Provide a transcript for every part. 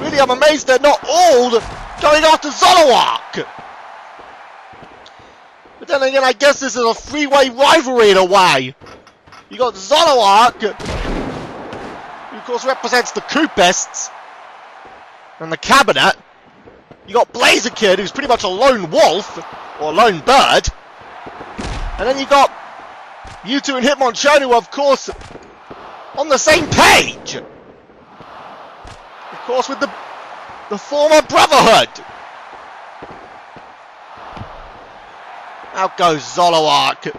Really, I'm amazed they're not all going after Zoroark. But then again, I guess this is a three-way rivalry in a way. You got Zoroark, who of course represents the Koopists and the Cabinet. You got Blaziken, who's pretty much a lone wolf, or a lone bird. And then you got Mewtwo and Hitmonchan, who are of course on the same page. Of course with the former Brotherhood. Out goes Zoroark.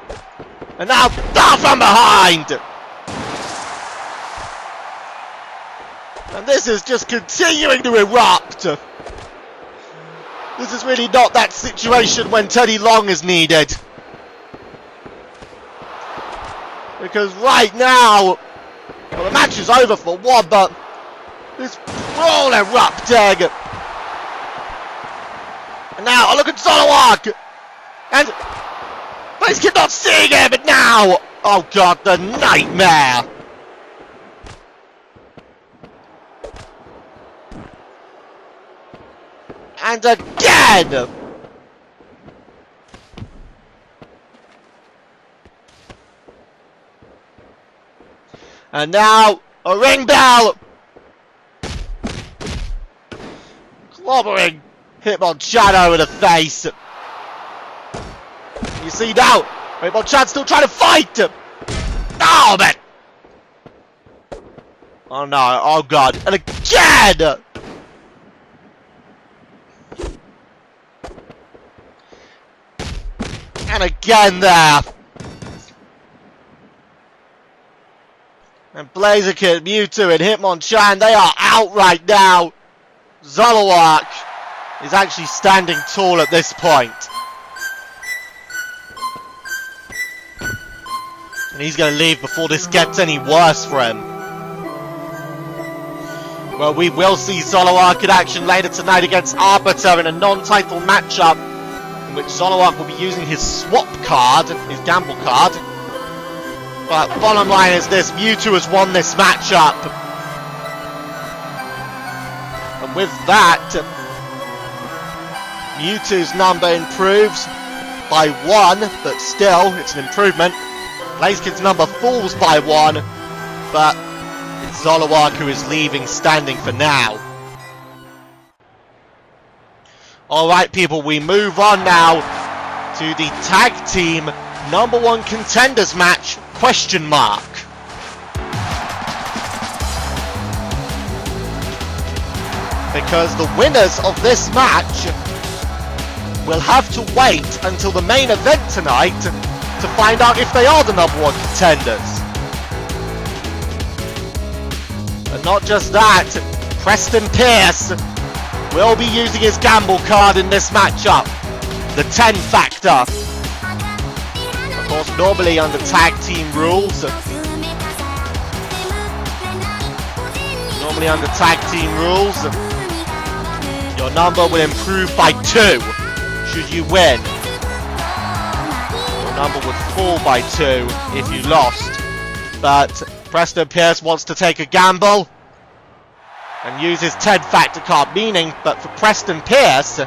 And now from behind! And this is just continuing to erupt. This is really not that situation when Teddy Long is needed. Because right now, well, the match is over for one, but this brawl erupting. And now, look at Zoroark! And Blaziken not seeing him, but now! Oh god, the nightmare! And again! And now, a ring bell! Clobbering Hitmonchan over the face. You see now, Hitmonchan's still trying to fight! Oh, man! Oh no, oh god, and again! And again there! And Blaziken, Mewtwo and Hitmonchan, they are out right now! Zoroark is actually standing tall at this point. And he's going to leave before this gets any worse for him. Well, we will see Zoroark in action later tonight against Arbiter in a non-title matchup, in which Zoroark will be using his swap card, his gamble card. But bottom line is this, Mewtwo has won this matchup. And with that, Mewtwo's number improves by 1, but still, it's an improvement. Blaziken's number falls by 1, but it's Zoroark who is leaving standing for now. Alright people, we move on now to the tag team #1 contenders match, ? Because the winners of this match will have to wait until the main event tonight to find out if they are the #1 contenders. And not just that, Preston Pierce will be using his gamble card in this matchup, the 10 factor. Of course, normally under tag team rules, your number will improve by 2 should you win. Number would fall by 2 if you lost, but Preston Pierce wants to take a gamble and use his 10 factor card, meaning but for Preston Pierce,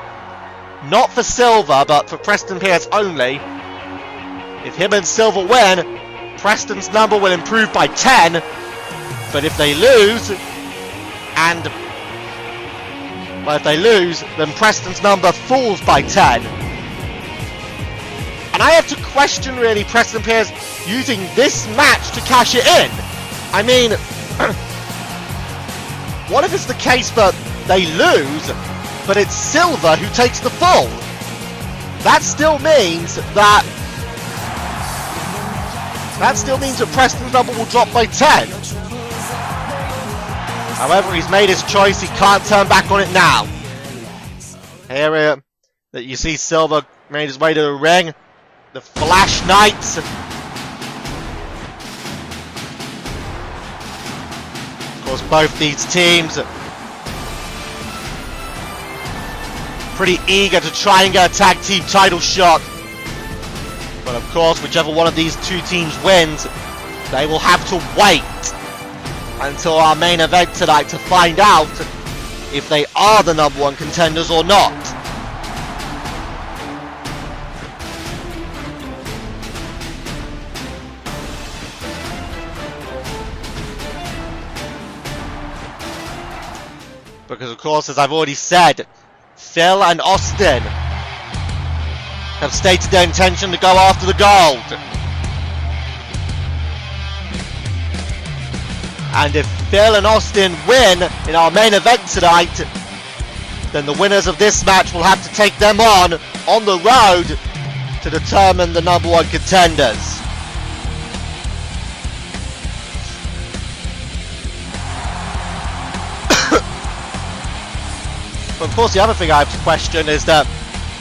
not for Silver, but for Preston Pierce only, if him and Silver win, Preston's number will improve by 10, but if they lose, then Preston's number falls by 10. And I have to question, really, Preston Pierce using this match to cash it in. I mean, what if it's the case that they lose, but it's Silver who takes the fall? That still means that Preston's number will drop by 10. However, he's made his choice, he can't turn back on it now. Here that you see Silver made his way to the ring. The Flash Knights. Of course, both these teams are pretty eager to try and get a tag team title shot. But of course, whichever one of these two teams wins, they will have to wait until our main event tonight to find out if they are the #1 contenders or not. Because, of course, as I've already said, Phil and Austin have stated their intention to go after the gold. And if Phil and Austin win in our main event tonight, then the winners of this match will have to take them on the road to determine the #1 contenders. But of course, the other thing I have to question is that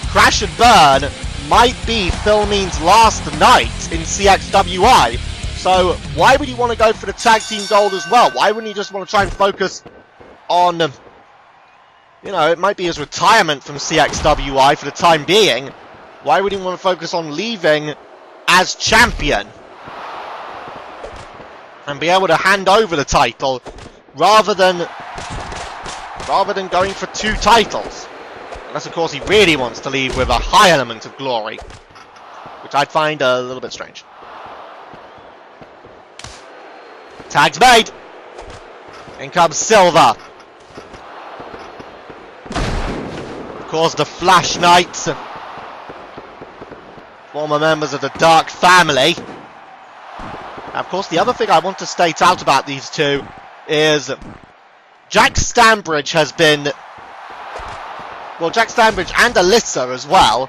Crash and Burn might be Phil Mean's last night in CXWI. So why would he want to go for the tag team gold as well? Why wouldn't he just want to try and focus on, you know, it might be his retirement from CXWI for the time being. Why would he want to focus on leaving as champion and be able to hand over the title rather than going for 2 titles? Unless, of course, he really wants to leave with a high element of glory, which I'd find a little bit strange. Tag's made. In comes Silver. Of course, the Flash Knights, former members of the Dark Family. Now, of course, the other thing I want to state out about these two is Jack Stanbridge has been... Well, Jack Stanbridge and Alyssa as well.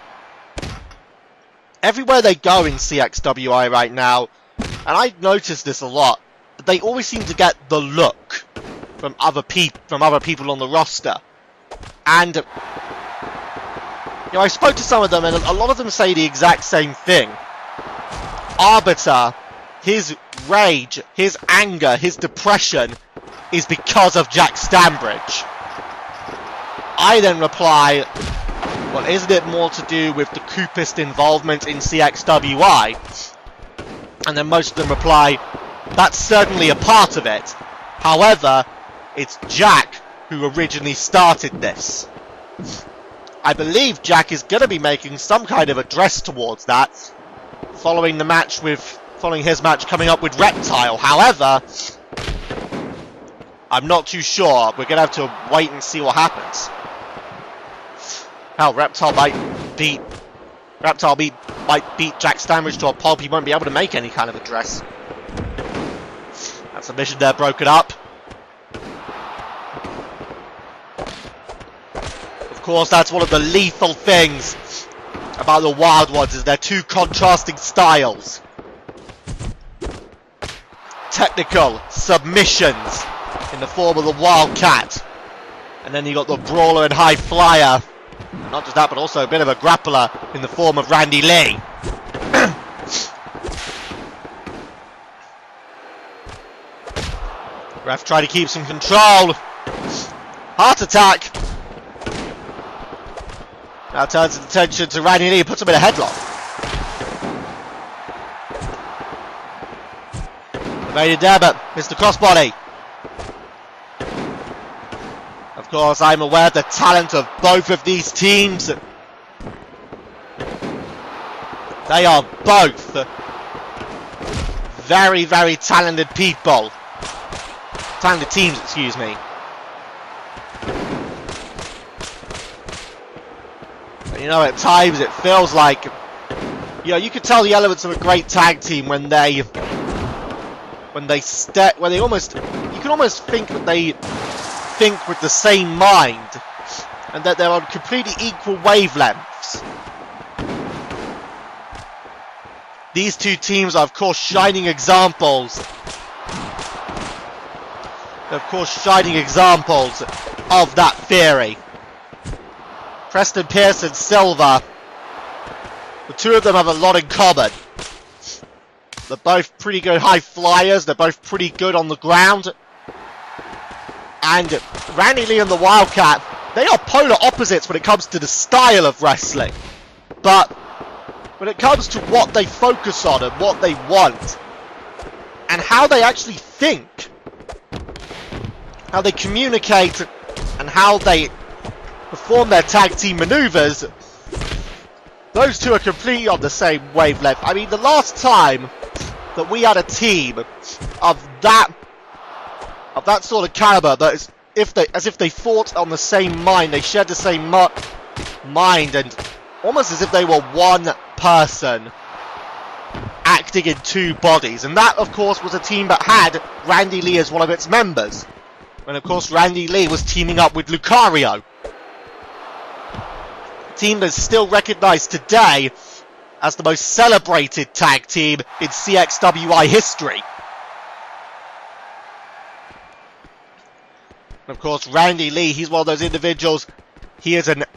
Everywhere they go in CXWI right now, and I noticed this a lot, they always seem to get the look from other people on the roster. And you know, I spoke to some of them, and a lot of them say the exact same thing. Arbiter, his rage, his anger, his depression is because of Jack Stanbridge. I then reply, well, isn't it more to do with the Coopist involvement in CXWI? And then most of them reply, that's certainly a part of it. However, it's Jack who originally started this. I believe Jack is going to be making some kind of address towards that, following his match coming up with Reptile. However, I'm not too sure. We're going to have to wait and see what happens. Hell, Reptile might beat Jack Stanbridge to a pulp. He won't be able to make any kind of address. That submission there broken up. Of course, that's one of the lethal things about the Wild Ones, is their 2 contrasting styles. Technical submissions in the form of the Wildcat, and then you got the Brawler and High Flyer. Not just that, but also a bit of a grappler in the form of Randy Lee. Ref trying to keep some control. Heart attack. Now turns his attention to Randy Lee, puts him in a headlock. Evaded there, but missed the crossbody. Of course, I'm aware of the talent of both of these teams. They are both very, very talented people. Talented teams, excuse me. But, you know, at times it feels like, you know, you could tell the elements of a great tag team when they almost, you can almost think that they think with the same mind, and that they're on completely equal wavelengths. These two teams are, of course, shining examples. Of that theory. Preston, Pearson, Silver. The two of them have a lot in common. They're both pretty good high flyers. They're both pretty good on the ground. And Randy Lee and the Wildcat, they are polar opposites when it comes to the style of wrestling. But when it comes to what they focus on and what they want, and how they actually think, how they communicate, and how they perform their tag team maneuvers, those two are completely on the same wavelength. I mean, the last time that we had a team of that sort of caliber, that is, as if they fought on the same mind, they shared the same mind, and almost as if they were one person acting in two bodies. And that, of course, was a team that had Randy Lee as one of its members. And, of course, Randy Lee was teaming up with Lucario. A team that's still recognized today as the most celebrated tag team in CXWI history. And of course, Randy Lee, he's one of those individuals, he is a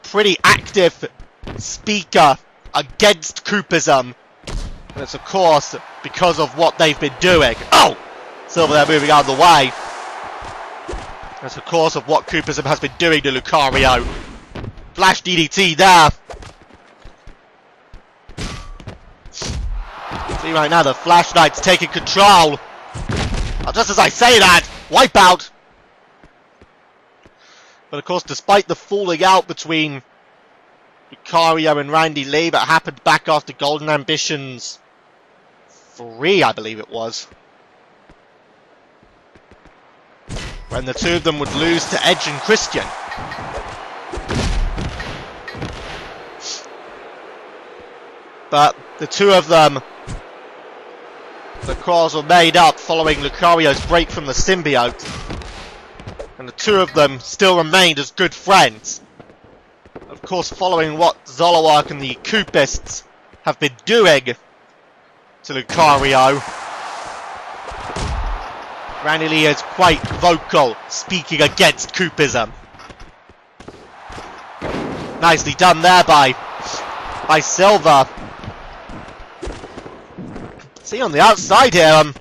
pretty active speaker against Cooperism. And it's of course because of what they've been doing. Oh! Silver there moving out of the way. That's of course of what Cooperism has been doing to Lucario. Flash DDT there. See right now the Flash Knight's taking control. Oh, just as I say that, Wipeout. But of course, despite the falling out between Lucario and Randy Lee that happened back after Golden Ambitions 3, I believe it was, when the two of them would lose to Edge and Christian. But the two of them, the claws were made up following Lucario's break from the symbiote. And the two of them still remained as good friends. Of course, following what Zoroark and the Koopists have been doing to Lucario, Randy Lee is quite vocal, speaking against Koopism. Nicely done there by Silver. See on the outside here,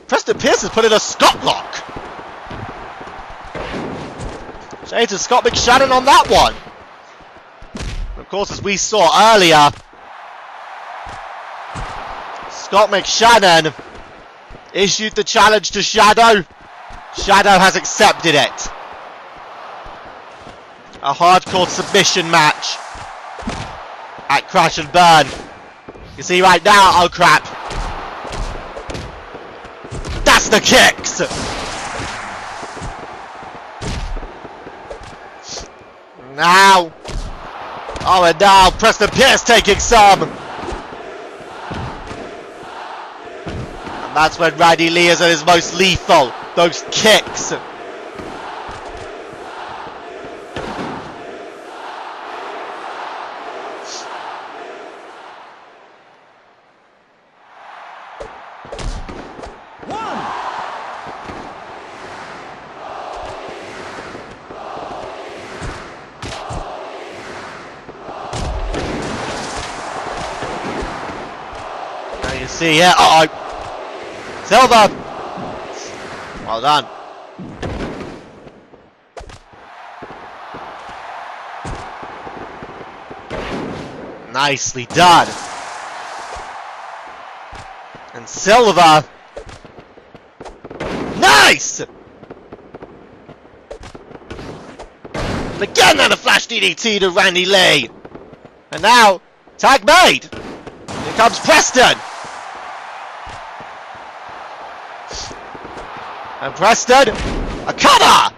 Preston Pierce has put in a Scott lock. Shades of Scott McShannon on that one. And of course, as we saw earlier, Scott McShannon issued the challenge to Shadow. Shadow has accepted it. A hardcore submission match at Crash and Burn. You see right now, oh crap. That's the kicks! Now! Oh, and now Preston Pierce taking some! And that's when Randy Lee is at his most lethal. Those kicks. See here, Silver! Well done. Nicely done. And Silver. Nice! And again and a flash DDT to Randy Lee. And now, tag made. Here comes Preston. And Preston, a cutter!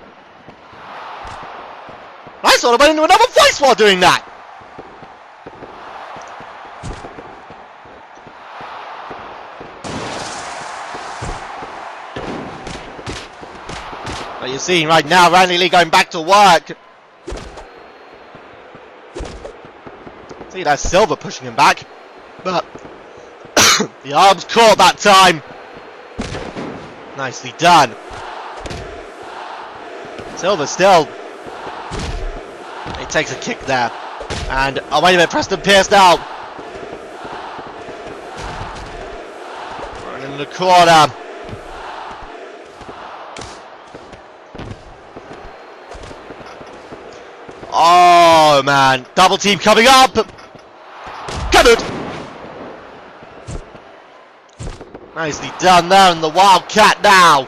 I sort of went into another voice while doing that! But you're seeing right now Randy Lee going back to work. See, that's Silver pushing him back. But the arms caught that time. Nicely done. Silver still. He takes a kick there. And, oh wait a minute, Preston Pierce now. Running in the corner. Oh man, double team coming up. Covered. Nicely done there, and the Wildcat now.